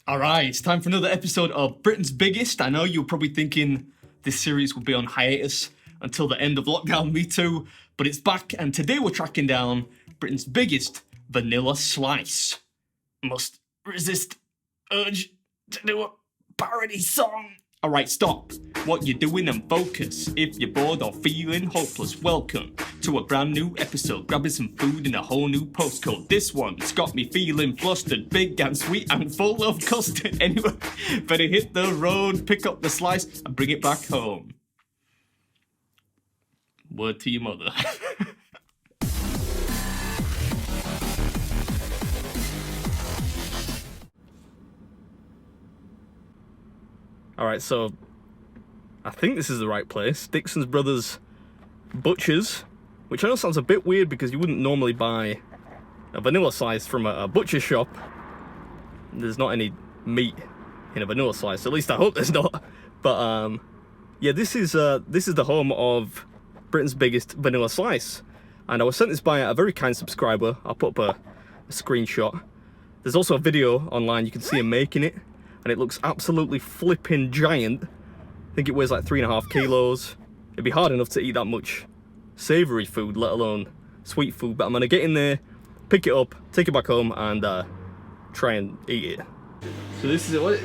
Alright, it's time for another episode of Britain's Biggest. I know you're probably thinking this series will be on hiatus until the end of lockdown, me too, but it's back and today we're tracking down Britain's biggest vanilla slice. Must resist urge to do a parody song. Alright, stop what you're doing and focus. If you're bored or feeling hopeless, welcome to a brand new episode. Grabbing some food in a whole new postcode. This one's got me feeling flustered, big and sweet and full of custard. Anyway, better hit the road, pick up the slice and bring it back home. Word to your mother. Alright, so I think this is the right place. Dixon's Brothers Butchers, which I know sounds a bit weird because you wouldn't normally buy a vanilla slice from a butcher shop. There's not any meat in a vanilla slice, at least I hope there's not. But yeah, this is the home of Britain's biggest vanilla slice. And I was sent this by a very kind subscriber. I'll put up a screenshot. There's also a video online, you can see him making it. And it looks absolutely flipping giant. I think it weighs like 3.5 kilos. It'd be hard enough to eat that much savoury food, let alone sweet food. But I'm gonna get in there, pick it up, take it back home, and try and eat it. So this is what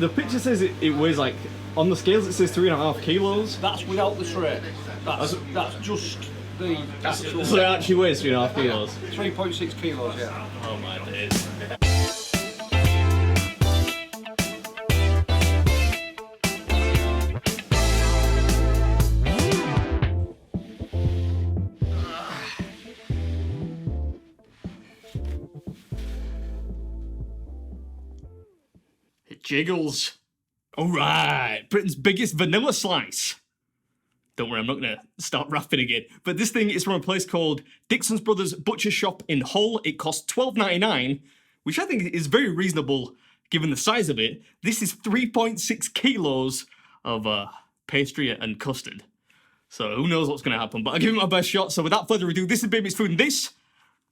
the picture says. It weighs like, on the scales it says 3.5 kilos. That's without the tray. That's just the actual. So it actually weighs 3.5 kilos. 3.6 kilos, yeah. Oh my days. Jiggles. Alright, Britain's biggest vanilla slice. Don't worry, I'm not going to start rapping again. But this thing is from a place called Dixon's Brothers Butcher Shop in Hull. It costs $12.99, which I think is very reasonable given the size of it. This is 3.6 kilos of pastry and custard. So who knows what's going to happen, but I'll give it my best shot. So without further ado, this is BeardMeatsFood and this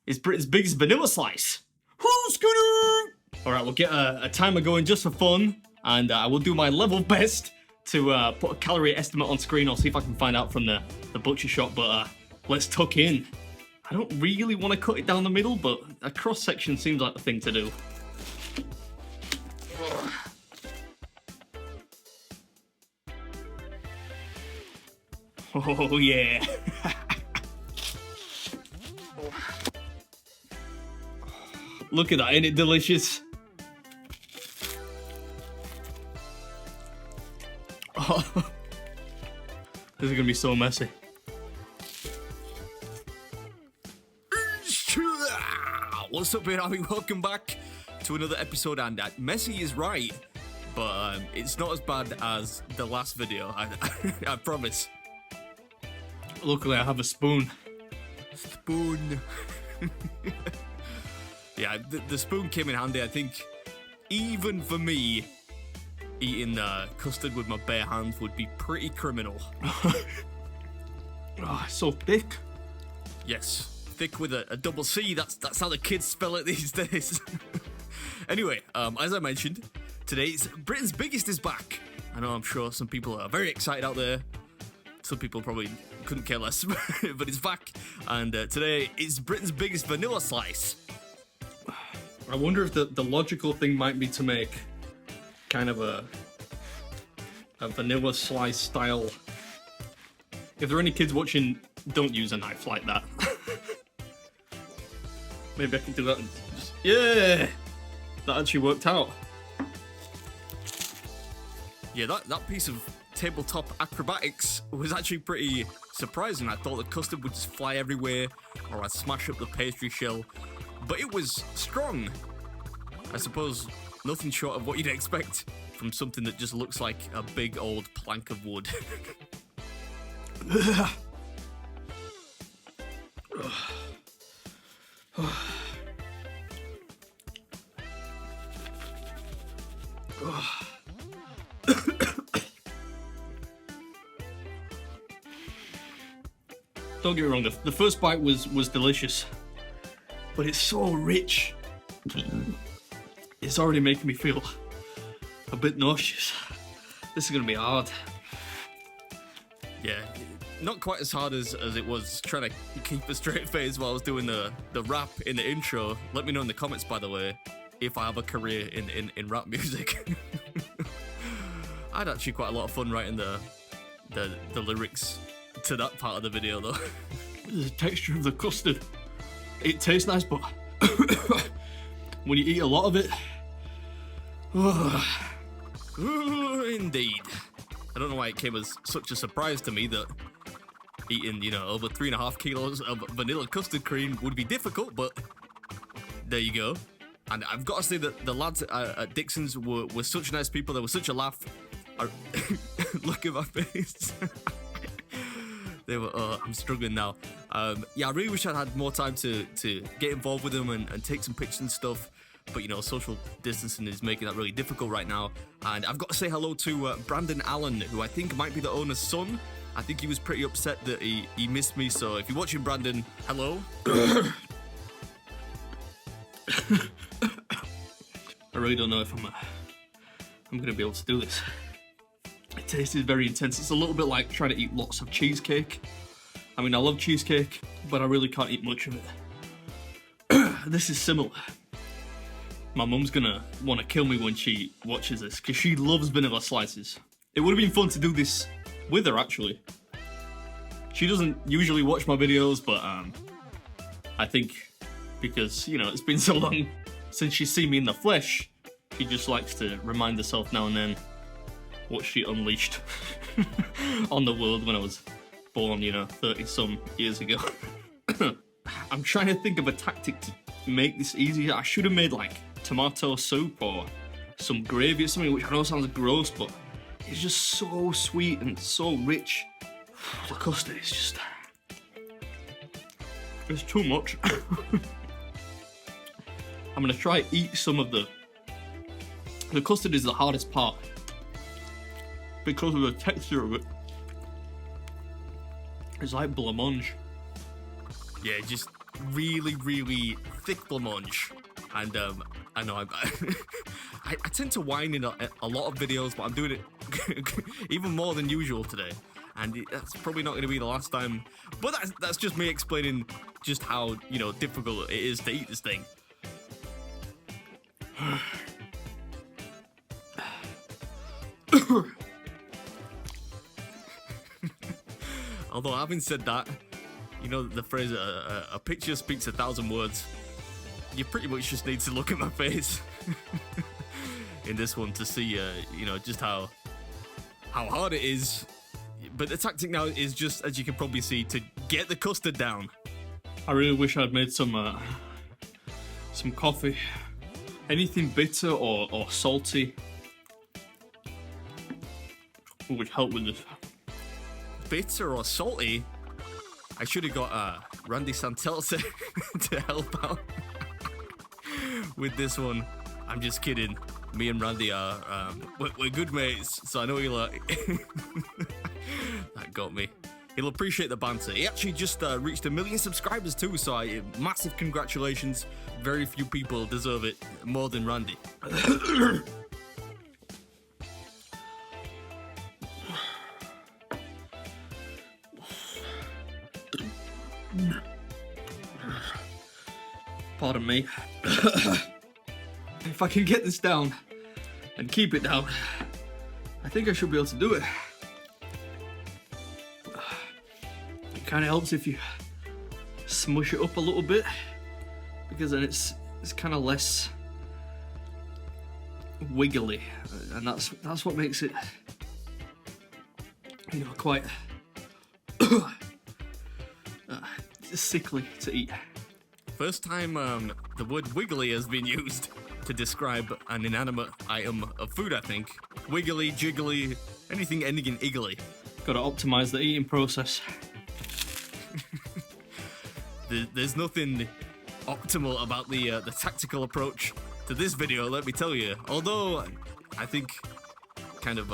is Britain's biggest vanilla slice. Who's gonna... Alright, we'll get a timer going just for fun, and I will do my level best to put a calorie estimate on screen. I'll see if I can find out from the butcher shop, but let's tuck in. I don't really want to cut it down the middle, but a cross-section seems like the thing to do. Oh yeah. Look at that, ain't it delicious? Oh, this is gonna be so messy. What's up, everybody? Welcome back to another episode, and messy is right, but it's not as bad as the last video, I promise. Luckily, I have a spoon. Spoon. Yeah, the spoon came in handy. I think even for me, eating custard with my bare hands would be pretty criminal. Oh, so thick. Yes, thick with a double C. That's how the kids spell it these days. Anyway, as I mentioned, today's Britain's Biggest is back. I know I'm sure some people are very excited out there. Some people probably couldn't care less, but it's back. And today is Britain's biggest vanilla slice. I wonder if the logical thing might be to make kind of a vanilla slice style. If there are any kids watching, don't use a knife like that. Maybe I can do that and just, yeah! That actually worked out. Yeah, that piece of tabletop acrobatics was actually pretty surprising. I thought the custard would just fly everywhere, or I'd smash up the pastry shell. But it was strong. I suppose nothing short of what you'd expect from something that just looks like a big old plank of wood. Don't get me wrong, the first bite was delicious, but it's so rich. It's already making me feel a bit nauseous. This is gonna be hard. Yeah, not quite as hard as it was trying to keep a straight face while I was doing the rap in the intro. Let me know in the comments, by the way, if I have a career in rap music. I had actually quite a lot of fun writing the lyrics to that part of the video, though. The texture of the custard. It tastes nice, but when you eat a lot of it, indeed. I don't know why it came as such a surprise to me that eating, you know, over 3.5 kilos of vanilla custard cream would be difficult, but there you go. And I've got to say that the lads at Dixon's were such nice people. They were such a laugh. Look at my face. They were, I'm struggling now. Yeah, I really wish I'd had more time to get involved with them and take some pictures and stuff. But, you know, social distancing is making that really difficult right now. And I've got to say hello to Brandon Allen, who I think might be the owner's son. I think he was pretty upset that he missed me. So if you're watching, Brandon, hello. I really don't know if I'm going to be able to do this. It tasted very intense. It's a little bit like trying to eat lots of cheesecake. I mean, I love cheesecake, but I really can't eat much of it. This is similar. My mum's gonna want to kill me when she watches this, because she loves vanilla slices. It would have been fun to do this with her, actually. She doesn't usually watch my videos, but I think because, you know, it's been so long since she's seen me in the flesh, she just likes to remind herself now and then what she unleashed on the world when I was born, you know, 30-some years ago. I'm trying to think of a tactic to make this easier. I should have made, like, tomato soup or some gravy or something, which I know sounds gross, but it's just so sweet and so rich. The custard is just... it's too much. I'm gonna try eat some of the custard is the hardest part because of the texture of it. It's like blancmange. Yeah, just really, really thick blancmange. And I know I tend to whine in a lot of videos, but I'm doing it even more than usual today. And that's probably not going to be the last time. But that's just me explaining just how, you know, difficult it is to eat this thing. Although having said that, you know the phrase, a picture speaks 1,000 words. You pretty much just need to look at my face in this one to see, you know, just how hard it is. But the tactic now is just, as you can probably see, to get the custard down. I really wish I'd made some coffee. Anything bitter or salty would help with this. Bitter or salty? I should have got Randy Santel to help out with this one. I'm just kidding. Me and Randy are we're good mates, so I know he'll that got me. He'll appreciate the banter. He actually just reached 1 million subscribers too, so massive congratulations. Very few people deserve it more than Randy. Pardon me. If I can get this down and keep it down, I think I should be able to do it. It kind of helps if you smush it up a little bit, because then it's kind of less wiggly, and that's what makes it, you know, quite sickly to eat. First time the word wiggly has been used to describe an inanimate item of food, I think. Wiggly, jiggly, anything ending in iggly. Gotta optimize the eating process. There's nothing optimal about the tactical approach to this video, let me tell you. Although, I think kind of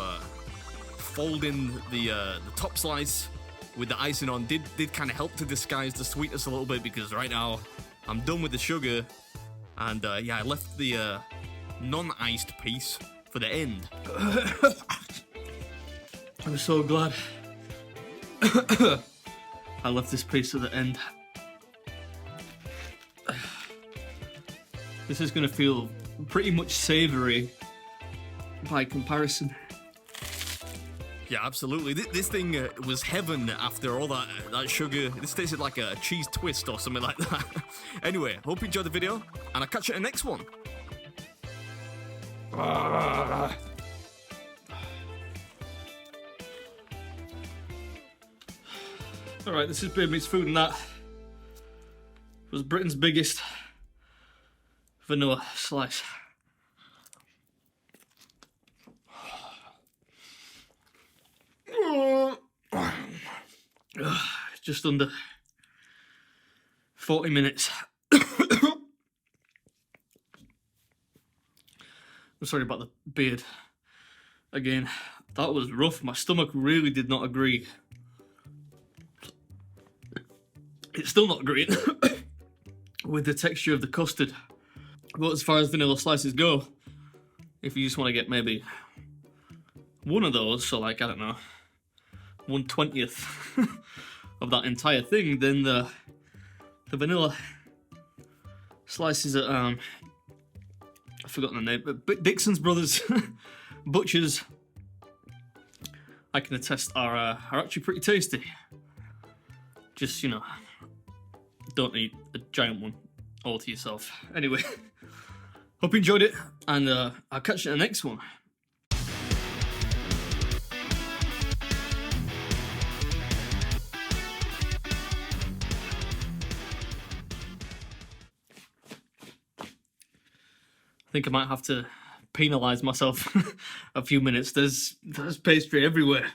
folding the top slice with the icing on did kind of help to disguise the sweetness a little bit, because right now I'm done with the sugar, and yeah, I left the non-iced piece for the end. I'm so glad I left this piece at the end. This is going to feel pretty much savoury by comparison. Yeah, absolutely. This thing was heaven after all that sugar. This tasted like a cheese twist or something like that. Anyway, hope you enjoyed the video, and I'll catch you in the next one. Alright, this is BeardMeatsFood, and that was Britain's biggest vanilla slice. Just under 40 minutes. I'm sorry about the beard. Again, that was rough. My stomach really did not agree. It's still not agreeing with the texture of the custard. But as far as vanilla slices go, if you just want to get maybe one of those, so like, I don't know, 1/20th of that entire thing, then the vanilla slices at I've forgotten the name, but Dixon's brothers butchers, I can attest, are actually pretty tasty. Just, you know, don't eat a giant one all to yourself. Anyway, hope you enjoyed it, and I'll catch you in the next one. I think I might have to penalise myself a few minutes. There's pastry everywhere.